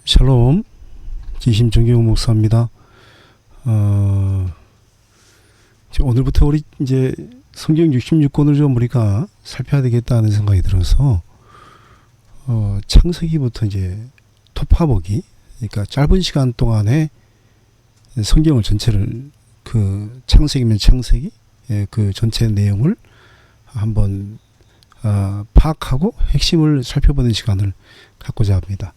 샬롬. 지심 정경호 목사입니다. 오늘부터 우리 이제 성경 66권을 좀 우리가 살펴야 되겠다는 생각이 들어서, 창세기부터 이제 토파보기, 그러니까 짧은 시간 동안에 성경을 전체를, 그 창세기면 창세기, 그 전체 내용을 한번 파악하고 핵심을 살펴보는 시간을 갖고자 합니다.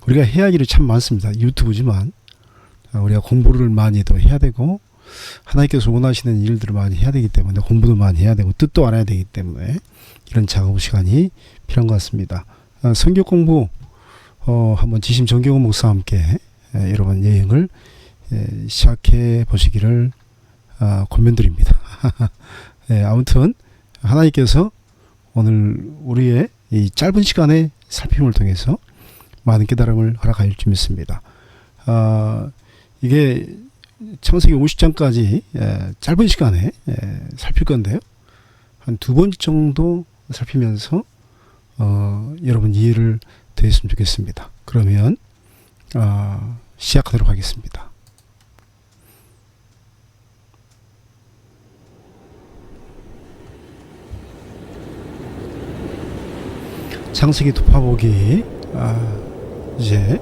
우리가 해야 할 일이 참 많습니다. 유튜브지만 우리가 공부를 많이 더 해야 되고, 하나님께서 원하시는 일들을 많이 해야 되기 때문에 공부도 많이 해야 되고 뜻도 알아야 되기 때문에 이런 작업 시간이 필요한 것 같습니다. 성경 공부 한번 지심 정경호 목사와 함께 여러분 여행을 시작해 보시기를 권면드립니다. 아무튼 하나님께서 오늘 우리의 이 짧은 시간에 살핌을 통해서 많은 깨달음을 허락하실 줄 믿습니다. 이게 창세기 50장까지 짧은 시간에 살필 건데요. 한 2번 정도 살피면서 여러분 이해를 드렸으면 좋겠습니다. 그러면 시작하도록 하겠습니다. 창세기 토파보기, 이제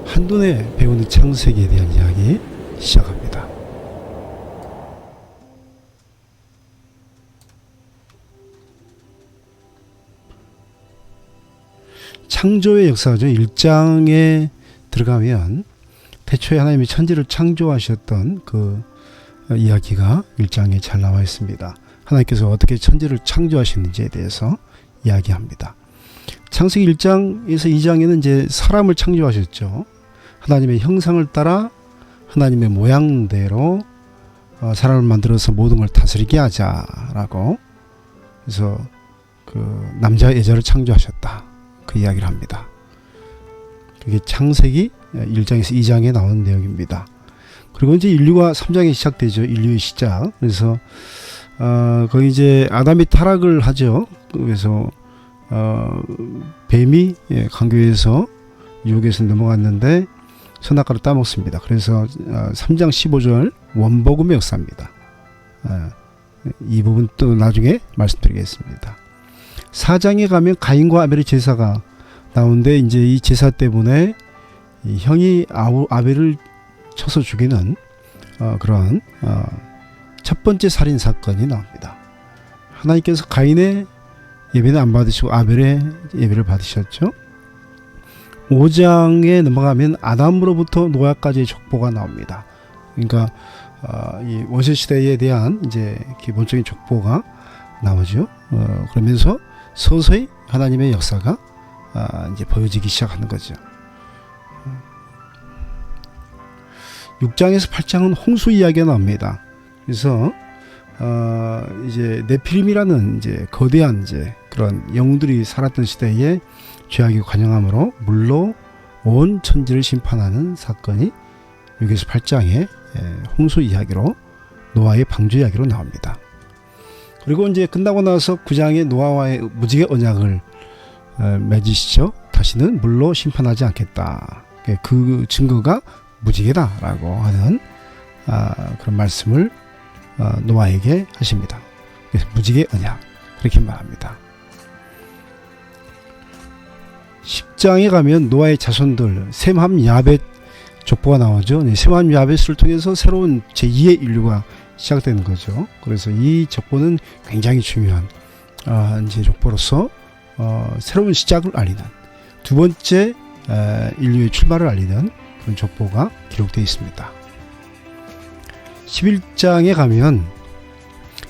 한눈에 배우는 창세기에 대한 이야기 시작합니다. 창조의 역사죠. 1장에 들어가면 태초에 하나님이 천지를 창조하셨던 그 이야기가 1장에 잘 나와 있습니다. 하나님께서 어떻게 천지를 창조하셨는지에 대해서 이야기합니다. 창세기 1장에서 2장에는 이제 사람을 창조하셨죠. 하나님의 형상을 따라 하나님의 모양대로 사람을 만들어서 모든 걸 다스리게 하자라고, 그래서 그 남자 여자를 창조하셨다, 그 이야기를 합니다. 그게 창세기 1장에서 2장에 나오는 내용입니다. 그리고 이제 인류가 3장에 시작되죠. 인류의 시작. 그래서 거기 이제 아담이 타락을 하죠. 그래서 뱀이 강교에서 유혹에서 넘어갔는데 선악과를 따먹습니다. 그래서 3장 15절 원복음의 역사입니다. 이 부분 또 나중에 말씀드리겠습니다. 4장에 가면 가인과 아벨의 제사가 나오는데, 이제 이 제사 때문에 이 형이 아벨을 쳐서 죽이는 그런 첫 번째 살인 사건이 나옵니다. 하나님께서 가인의 예배는 안 받으시고 아벨의 예배를 받으셨죠. 5장에 넘어가면 아담으로부터 노아까지의 족보가 나옵니다. 그러니까 이 원시 시대에 대한 이제 기본적인 족보가 나오죠. 그러면서 서서히 하나님의 역사가 이제 보여지기 시작하는 거죠. 6장에서 8장은 홍수 이야기가 나옵니다. 그래서 이제 네피림이라는 이제 거대한 이제 그런 영웅들이 살았던 시대에 죄악이 관영함으로 물로 온 천지를 심판하는 사건이 6에서 8장의 홍수 이야기로, 노아의 방주 이야기로 나옵니다. 그리고 이제 끝나고 나서 9장의 노아와의 무지개 언약을 맺으시죠. 다시는 물로 심판하지 않겠다. 그 증거가 무지개다라고 하는 그런 말씀을 노아에게 하십니다. 그래서 무지개 언약, 그렇게 말합니다. 10장에 가면 노아의 자손들 셈함 야벳 족보가 나오죠. 셈함 야벳을 통해서 새로운 제2의 인류가 시작되는 거죠. 그래서 이 족보는 굉장히 중요한 이제 족보로서 새로운 시작을 알리는, 두 번째 인류의 출발을 알리는 그런 족보가 기록되어 있습니다. 11장에 가면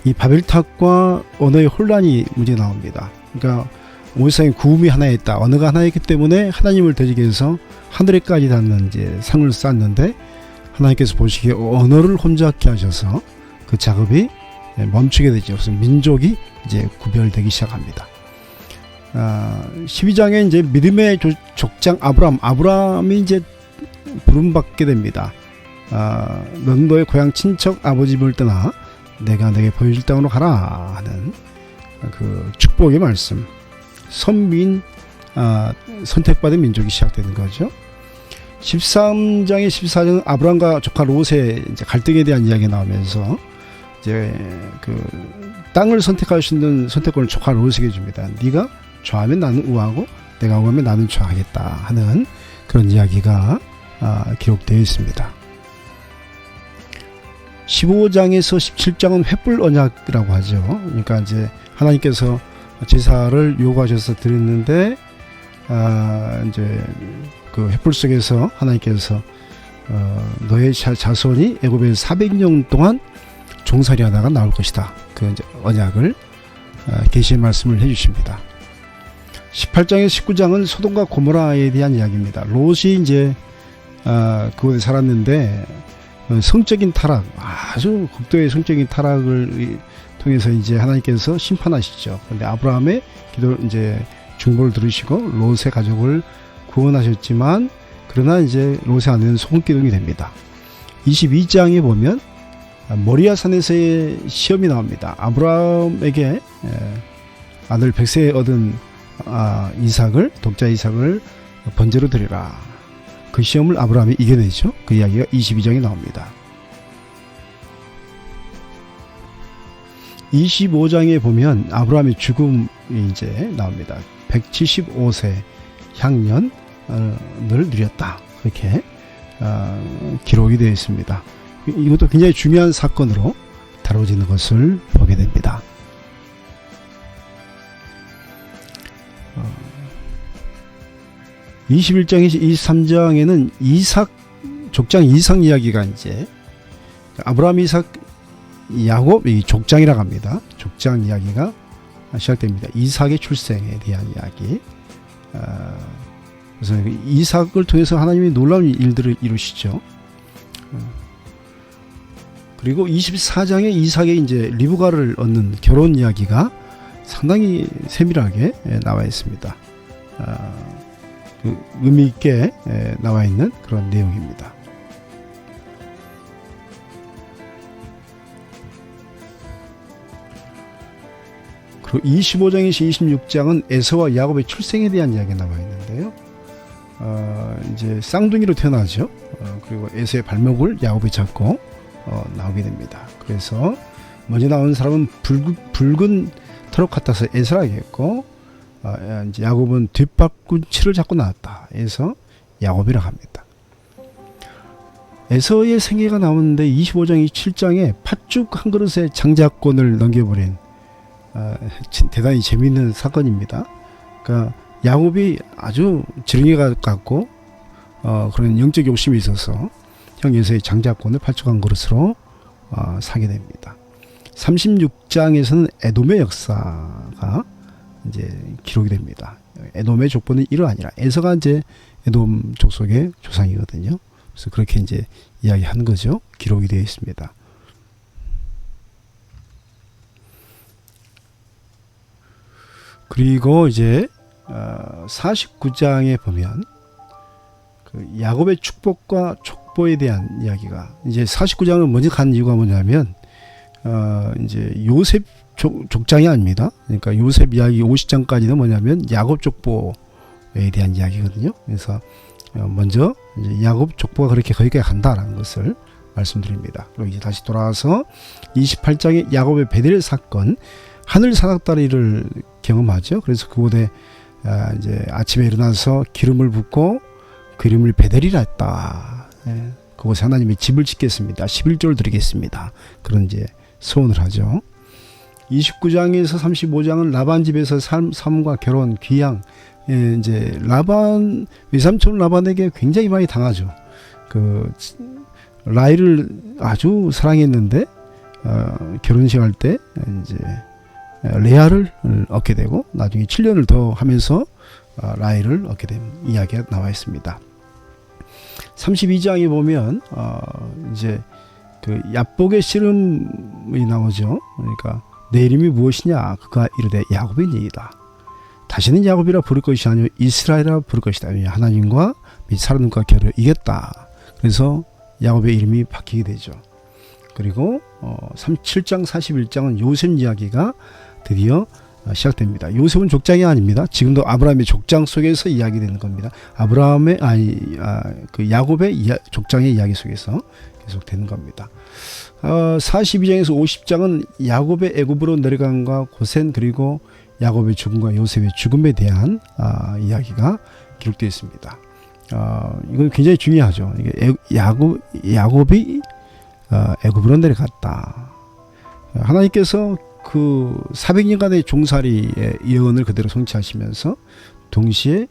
이 바벨탑과 언어의 혼란이 문제 나옵니다. 그러니까 온 세상에 구음이 하나에 있다. 언어가 하나이기 때문에 하나님을 대적기 위해서 하늘에까지 닿는 이제 상을 쌓았는데, 하나님께서 보시기에 언어를 혼잡케 하셔서 그 작업이 멈추게 되죠. 그래서 민족이 이제 구별되기 시작합니다. 12장에 이제 믿음의 족장 아브라함이 이제 부름받게 됩니다. 넌 너의 고향 친척 아버지 집을 떠나 내가 내게 보여줄 땅으로 가라 하는 그 축복의 말씀, 선민 선택받은 민족이 시작되는 거죠. 13장에 14장은 아브라함과 조카 롯의 이제 갈등에 대한 이야기가 나오면서 이제 그 땅을 선택할 수 있는 선택권을 조카 롯에게 줍니다. 네가 좌하면 나는 우하고 내가 우하면 나는 좌하겠다 하는 그런 이야기가 기록되어 있습니다. 15장에서 17장은 횃불 언약이라고 하죠. 그러니까 이제 하나님께서 제사를 요구하셔서 드렸는데 이제 그 횃불 속에서 하나님께서 너의 자손이 애굽에서 400년 동안 종살이하다가 나올 것이다. 그 이제 언약을 계시의 말씀을 해주십니다. 18장에서 19장은 소돔과 고모라에 대한 이야기입니다. 롯이 이제 그곳에 살았는데 성적인 타락, 아주 극도의 성적인 타락을 통해서 이제 하나님께서 심판하시죠. 그런데 아브라함의 기도 이제 중보를 들으시고 롯의 가족을 구원하셨지만 그러나 이제 롯의 아내는 소금기둥이 됩니다. 22장에 보면 모리아산에서의 시험이 나옵니다. 아브라함에게 아들 100세에 얻은 이삭을 독자 이삭을 번제로 드리라. 그 시험을 아브라함이 이겨내죠. 그 이야기가 22장에 나옵니다. 25장에 보면 아브라함의 죽음이 이제 나옵니다. 175세 향년을 누렸다. 그렇게 기록이 되어 있습니다. 이것도 굉장히 중요한 사건으로 다뤄지는 것을 보게 됩니다. 21장에서 23장에는 이삭 족장 이삭 이야기가 이제 아브라함 이삭 야곱 이 족장이라고 합니다. 족장 이야기가 시작됩니다. 이삭의 출생에 대한 이야기. 그래서 이삭을 통해서 하나님이 놀라운 일들을 이루시죠. 그리고 24장에 이삭의 이제 리브가를 얻는 결혼 이야기가 상당히 세밀하게 나와 있습니다. 의미 있게 나와 있는 그런 내용입니다. 그리고 25장에서 26장은 에서와 야곱의 출생에 대한 이야기가 나와 있는데요. 이제 쌍둥이로 태어나죠. 그리고 에서의 발목을 야곱이 잡고 나오게 됩니다. 그래서 먼저 나온 사람은 붉은 털옷 같아서 에서라고 했고 이제 야곱은 뒷발꿈치를 잡고 나왔다. 해서 야곱이라고 합니다. 에서의 생애가 나오는데 25장 27장에 팥죽 한 그릇에 장자권을 넘겨버린 대단히 재미있는 사건입니다. 그러니까 야곱이 아주 지렁이가 같고 그런 영적 욕심이 있어서 형 에서의 장자권을 팥죽 한 그릇으로 사게 됩니다. 36장에서는 에돔의 역사가 이제 기록이 됩니다. 에돔의 족보는 이러 아니라 에서가 이제 에돔 족속의 조상이거든요. 그래서 그렇게 이제 이야기하는 거죠. 기록이 되어 있습니다. 그리고 이제 49장에 보면 그 야곱의 축복과 족보에 대한 이야기가 이제 49장을 먼저 간 이유가 뭐냐면 이제 요셉 족장이 아닙니다. 그러니까 요셉 이야기 50장까지는 뭐냐면 야곱 족보에 대한 이야기거든요. 그래서 먼저 이제 야곱 족보가 그렇게 거기까지 간다라는 것을 말씀드립니다. 그리고 이제 다시 돌아와서 28장에 야곱의 베델 사건, 하늘 사닥다리를 경험하죠. 그래서 그곳에 이제 아침에 일어나서 기름을 붓고 그 이름을 베델이라 했다. 그곳에 하나님의 집을 짓겠습니다. 11조를 드리겠습니다. 그런 이제 소원을 하죠. 29장에서 35장은 라반 집에서 삶과 결혼, 귀양. 이제 라반 외삼촌 라반에게 굉장히 많이 당하죠. 그 라헬을 아주 사랑했는데 결혼식 할 때 이제 레아를 얻게 되고 나중에 7년을 더 하면서 라헬을 얻게 된 이야기가 나와 있습니다. 32장에 보면 이제 그 야복의 씨름이 나오죠. 그러니까 내 이름이 무엇이냐? 그가 이르되 야곱이니이다. 다시는 야곱이라 부를 것이 아니요 이스라엘이라 부를 것이다. 하나님과 및 사람과 결을 이겼다. 그래서 야곱의 이름이 바뀌게 되죠. 그리고 37장 41장은 요셉 이야기가 드디어 시작됩니다. 요셉은 족장이 아닙니다. 지금도 아브라함의 족장 속에서 이야기되는 겁니다. 그 야곱의 족장의 이야기 속에서 계속되는 겁니다. 42장에서 50장은 야곱의 애굽으로 내려간과 고센, 그리고 야곱의 죽음과 요셉의 죽음에 대한 이야기가 기록되어 있습니다. 이건 굉장히 중요하죠. 이게 야곱이 애굽으로 내려갔다. 하나님께서 그 400년간의 종살이의 예언을 그대로 성취하시면서 동시에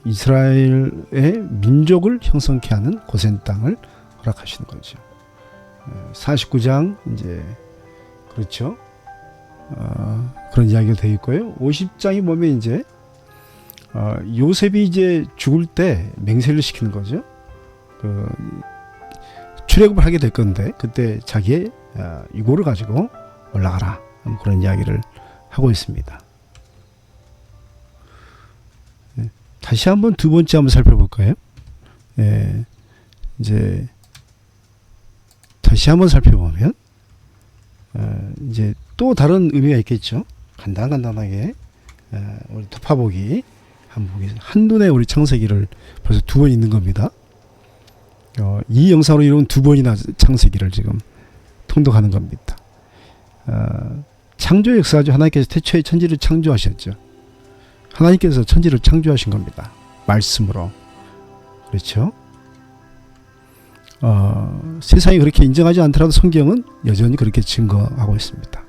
이스라엘의 민족을 형성케 하는 고센 땅을 허락하시는 거죠. 49장 이제 그렇죠. 그런 이야기가 되어 있고요. 50장이 보면 이제 요셉이 이제 죽을 때 맹세를 시키는 거죠. 출애굽을 하게 될 건데 그때 자기의 유고를 가지고 올라가라, 그런 이야기를 하고 있습니다. 다시 한번 두 번째 한번 살펴볼까요? 이제 다시 한번 살펴보면 이제 또 다른 의미가 있겠죠. 간단하게 우리 토파보기 한눈에 우리 창세기를 벌써 두 번 있는 겁니다. 이 영상으로 이룬 두 번이나 창세기를 지금 통독하는 겁니다. 창조 역사죠. 하나님께서 태초에 천지를 창조하셨죠. 하나님께서 천지를 창조하신 겁니다. 말씀으로. 그렇죠. 세상이 그렇게 인정하지 않더라도 성경은 여전히 그렇게 증거하고 있습니다.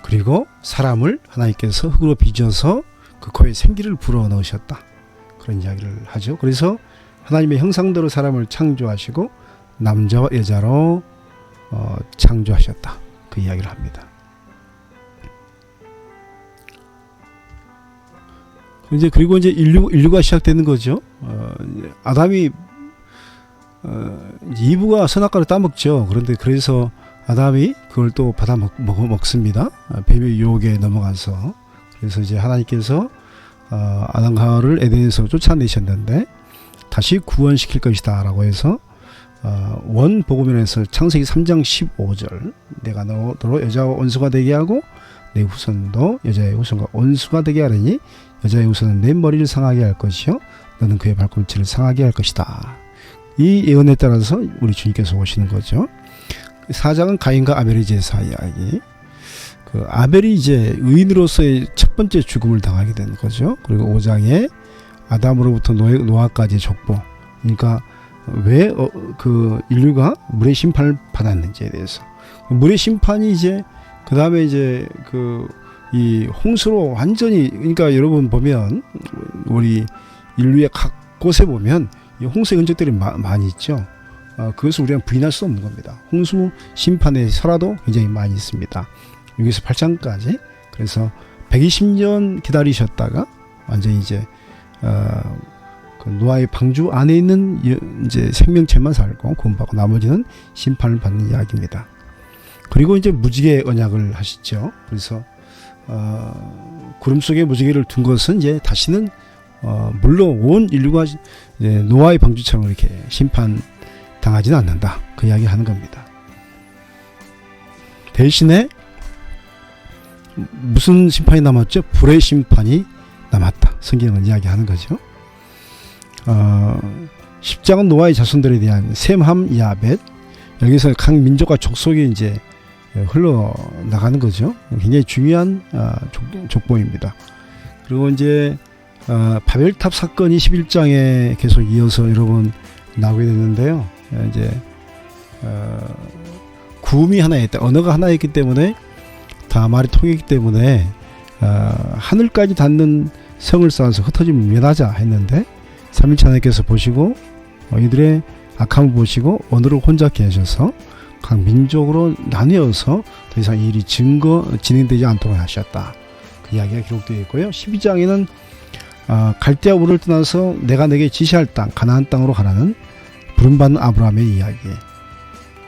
그리고 사람을 하나님께서 흙으로 빚어서 그 코에 생기를 불어넣으셨다, 그런 이야기를 하죠. 그래서 하나님의 형상대로 사람을 창조하시고 남자와 여자로 창조하셨다, 그 이야기를 합니다. 이제 그리고 이제 인류가 시작되는 거죠. 아담이 이브가 선악과를 따먹죠. 그런데 그래서 아담이 그걸 또 받아 먹습니다. 뱀의 유혹에 넘어가서. 그래서 이제 하나님께서 아담과 하와를 에덴에서 쫓아내셨는데 다시 구원시킬 것이다 라고 해서 원복음에서 창세기 3장 15절 내가 너로 여자와 원수가 되게 하고 내 후손도 여자의 후손과 원수가 되게 하려니 여자의 후손은 내 머리를 상하게 할 것이요 너는 그의 발꿈치를 상하게 할 것이다. 이 예언에 따라서 우리 주님께서 오시는 거죠. 4장은 가인과 아벨의 제사 이야기. 그 아벨이 이제 의인으로서의 첫 번째 죽음을 당하게 되는 거죠. 그리고 5장에 아담으로부터 노아까지의 족보. 그러니까 왜 그 인류가 물의 심판을 받았는지에 대해서. 물의 심판이 이제 그 다음에 이제 이 홍수로 완전히, 그러니까 여러분 보면 우리 인류의 각 곳에 보면 이 홍수의 흔적들이 많이 있죠. 그것을 우리는 부인할 수 없는 겁니다. 홍수 심판의 설화도 굉장히 많이 있습니다. 6에서 8장까지. 그래서 120년 기다리셨다가 완전히 이제 그 노아의 방주 안에 있는 이제 생명체만 살고 구원받고 나머지는 심판을 받는 이야기입니다. 그리고 이제 무지개 언약을 하시죠. 그래서 구름 속에 무지개를 둔 것은 이제 다시는 물론 온 인류가 이제 노아의 방주처럼 이렇게 심판 당하지는 않는다, 그 이야기 하는 겁니다. 대신에 무슨 심판이 남았죠? 불의 심판이 남았다, 성경은 이야기하는 거죠. 10장은 노아의 자손들에 대한 셈, 함, 야벳, 여기서 각 민족과 족속이 이제 흘러나가는 거죠. 굉장히 중요한 족보입니다. 그리고 이제 바벨탑 사건이 11장에 계속 이어서 여러분 나오게 됐는데요. 이제 구음이 하나 있다, 언어가 하나 있기 때문에 다 말이 통했기 때문에 하늘까지 닿는 성을 쌓아서 흩어지면 면하자 했는데 3일차 하나님께서 보시고 이들의 악함을 보시고 언어를 혼잡케 하셔서 각 민족으로 나뉘어서 더 이상 이 일이 진행되지 않도록 하셨다, 그 이야기가 기록되어 있고요. 12장에는 갈대아 우를 떠나서 내가 내게 지시할 땅 가나안 땅으로 가라는 부름받는 아브라함의 이야기.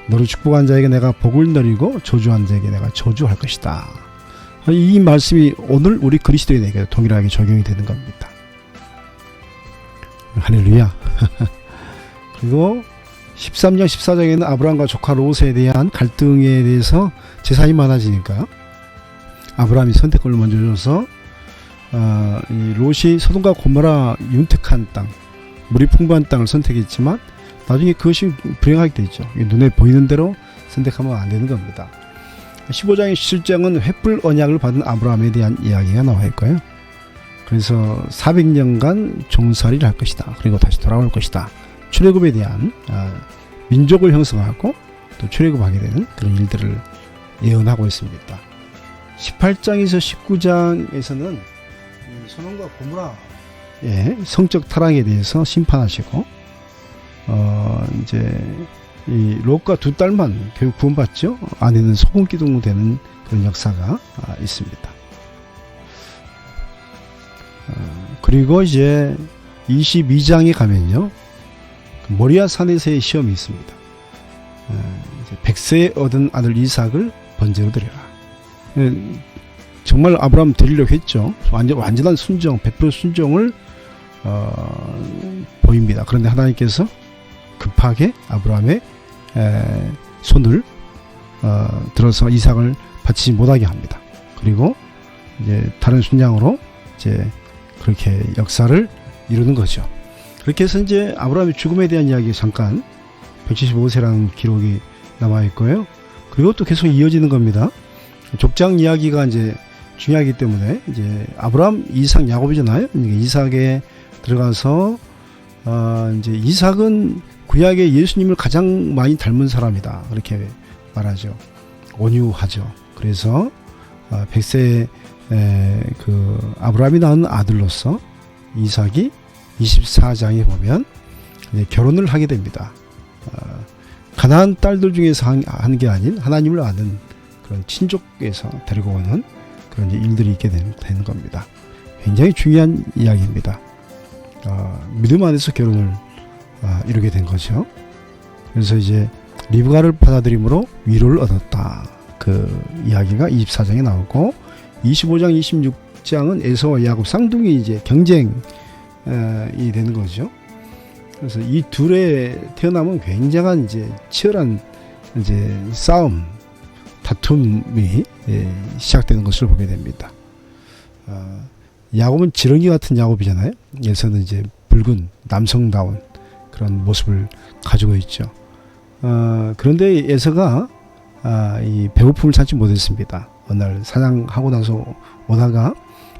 너를 축복한 자에게 내가 복을 내리고 저주한 자에게 내가 저주할 것이다. 이 말씀이 오늘 우리 그리스도인에게 동일하게 적용이 되는 겁니다. 할렐루야. 그리고 13장 14장에는 아브라함과 조카 롯에 대한 갈등에 대해서 재산이 많아지니까 아브라함이 선택권을 먼저 줘서 이 롯이 소돔과 고모라 윤택한 땅, 물이 풍부한 땅을 선택했지만 나중에 그것이 불행하게 되죠. 눈에 보이는 대로 선택하면 안 되는 겁니다. 15장의 17장은 횃불 언약을 받은 아브라함에 대한 이야기가 나와 있고요. 그래서 400년간 종살이를 할 것이다. 그리고 다시 돌아올 것이다. 출애굽에 대한 민족을 형성하고 또 출애굽하게 되는 그런 일들을 예언하고 있습니다. 18장에서 19장에서는 소돔과 고모라의 성적 타락에 대해서 심판하시고 이제 이 롯과 두 딸만 결국 구원받죠. 아내는 소금기둥 되는 그런 역사가 있습니다. 그리고 이제 22장에 가면요, 모리아 산에서의 시험이 있습니다. 이제 100세에 얻은 아들 이삭을 번제로 드려라. 정말 아브라함 드리려고 했죠. 완전한 순종, 100% 순종을 보입니다. 그런데 하나님께서 급하게 아브라함의 손을 들어서 이삭을 바치지 못하게 합니다. 그리고 이제 다른 순양으로 이제 그렇게 역사를 이루는 거죠. 그렇게 해서 이제 아브라함의 죽음에 대한 이야기 잠깐 175세라는 기록이 남아 있고요. 그리고 또 계속 이어지는 겁니다. 족장 이야기가 이제 중요하기 때문에 이제 아브라함, 이삭, 야곱이잖아요. 이삭에 들어가서 이제 이삭은 구약의 예수님을 가장 많이 닮은 사람이다. 그렇게 말하죠. 온유하죠. 그래서 100세에 그 아브라함이 낳은 아들로서 이삭이 24장에 보면 이제 결혼을 하게 됩니다. 가나안 딸들 중에서 한 게 아닌 하나님을 아는 그런 친족에서 데리고 오는 그런 일들이 있게 되는 겁니다. 굉장히 중요한 이야기입니다. 믿음 안에서 결혼을 이루게 된 거죠. 그래서 이제 리브가를 받아들임으로 위로를 얻었다. 그 이야기가 24장에 나오고 25장, 26장은 에서와 야곱 쌍둥이 이제 경쟁이 되는 거죠. 그래서 이 둘의 태어남은 굉장한 이제 치열한 이제 싸움, 다툼이 시작되는 것을 보게 됩니다. 야곱은 지렁이 같은 야곱이잖아요. 에서는 이제 붉은 남성다운 그런 모습을 가지고 있죠. 그런데 에서가 이 배고픔을 참지 못했습니다. 어느 날 사냥하고 나서 오다가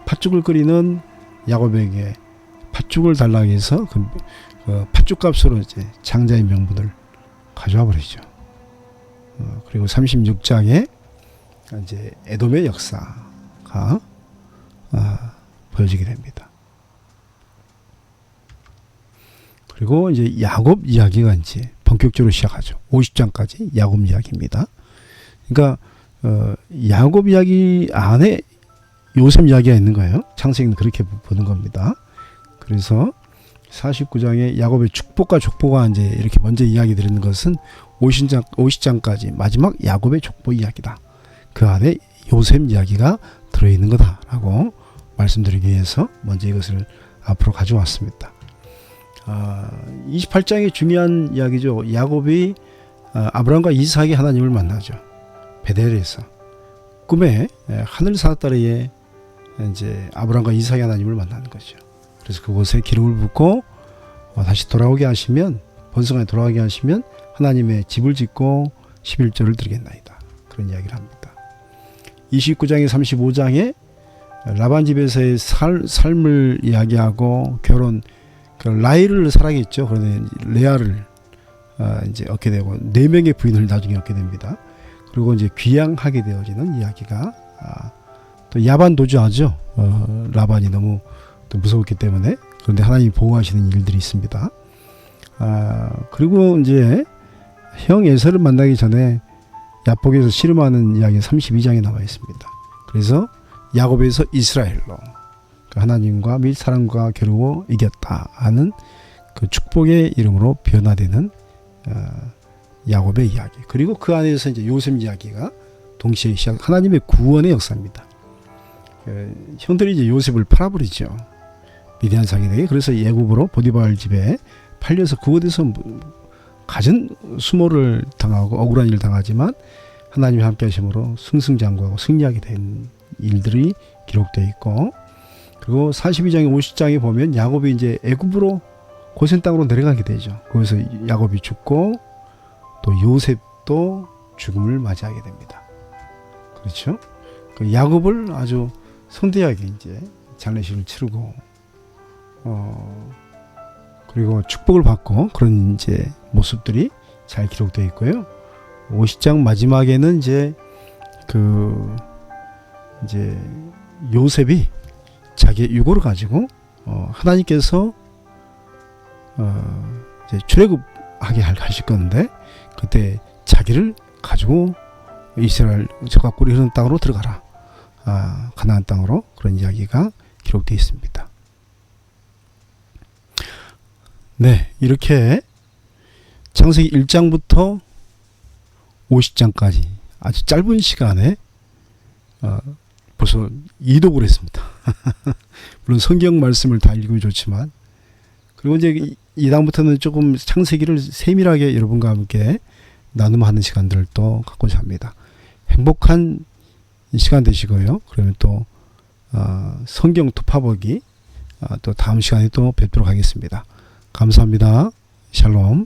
팥죽을 끓이는 야곱에게 팥죽을 달라고 해서 그 팥죽값으로 이제 장자의 명분을 가져와 버리죠. 그리고 36장에 이제 에돔의 역사가 보여지게 됩니다. 그리고 이제 야곱 이야기가 이제 본격적으로 시작하죠. 50장까지 야곱 이야기입니다. 그러니까 야곱 이야기 안에 요셉 이야기가 있는 거예요. 창세기는 그렇게 보는 겁니다. 그래서 49장에 야곱의 축복과 족보가 이제 이렇게 먼저 이야기 드리는 것은 50장까지 마지막 야곱의 족보 이야기다. 그 안에 요셉 이야기가 들어있는 거다라고 말씀드리기 위해서 먼저 이것을 앞으로 가져왔습니다. 28장이 중요한 이야기죠. 야곱이 아브라함과 이삭이 하나님을 만나죠. 베델에서 꿈에 하늘 사다리에 이제 아브라함과 이삭이 하나님을 만나는 거죠. 그래서 그곳에 기름을 붓고 다시 돌아오게 하시면, 번성에 돌아가게 하시면 하나님의 집을 짓고 11조를 드리겠나이다. 그런 이야기를 합니다. 29장에 35장에 라반 집에서의 삶을 이야기하고 결혼, 라헬을 사랑했죠. 그런데 레아를 이제 얻게 되고 4명의 부인을 나중에 얻게 됩니다. 그리고 이제 귀양하게 되어지는 이야기가 또 야반 도주하죠. 라반이 너무 또 무서웠기 때문에. 그런데 하나님이 보호하시는 일들이 있습니다. 그리고 이제 형 에서를 만나기 전에 야복에서 씨름하는 이야기 32장에 나와 있습니다. 그래서 야곱에서 이스라엘로 하나님과 및 사람과 겨루어 이겼다 하는 그 축복의 이름으로 변화되는 야곱의 이야기. 그리고 그 안에서 이제 요셉 이야기가 동시에 시작. 하나님의 구원의 역사입니다. 형들이 이제 요셉을 팔아버리죠. 미디안 상인에게. 그래서 예굽으로 보디발 집에 팔려서 그곳에서 갖은 수모를 당하고 억울한 일을 당하지만 하나님이 함께 하심으로 승승장구하고 승리하게 된 일들이 기록되어 있고, 그리고 42장에 50장에 보면 야곱이 이제 애굽으로 고센 땅으로 내려가게 되죠. 거기서 야곱이 죽고 또 요셉도 죽음을 맞이하게 됩니다. 그렇죠? 그 야곱을 아주 성대하게 이제 장례식을 치르고 그리고 축복을 받고 그런 이제 모습들이 잘 기록되어 있고요. 50장 마지막에는 이제 이제 요셉이 자기의 유고를 가지고 하나님께서 이제 출애굽하게 하실 건데, 그때 자기를 가지고 이스라엘 젖과 꿀이 흐르는 땅으로 들어가라, 가나안 땅으로, 그런 이야기가 기록되어 있습니다. 네, 이렇게 창세기 1장부터 50장까지 아주 짧은 시간에 벌써 이독을 했습니다. 물론 성경 말씀을 다 읽으면 좋지만, 그리고 이제 이 다음부터는 조금 창세기를 세밀하게 여러분과 함께 나눔하는 시간들을 또 갖고자 합니다. 행복한 시간 되시고요. 그러면 또 성경 투파보기 또 다음 시간에 또 뵙도록 하겠습니다. 감사합니다. 샬롬.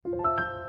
네.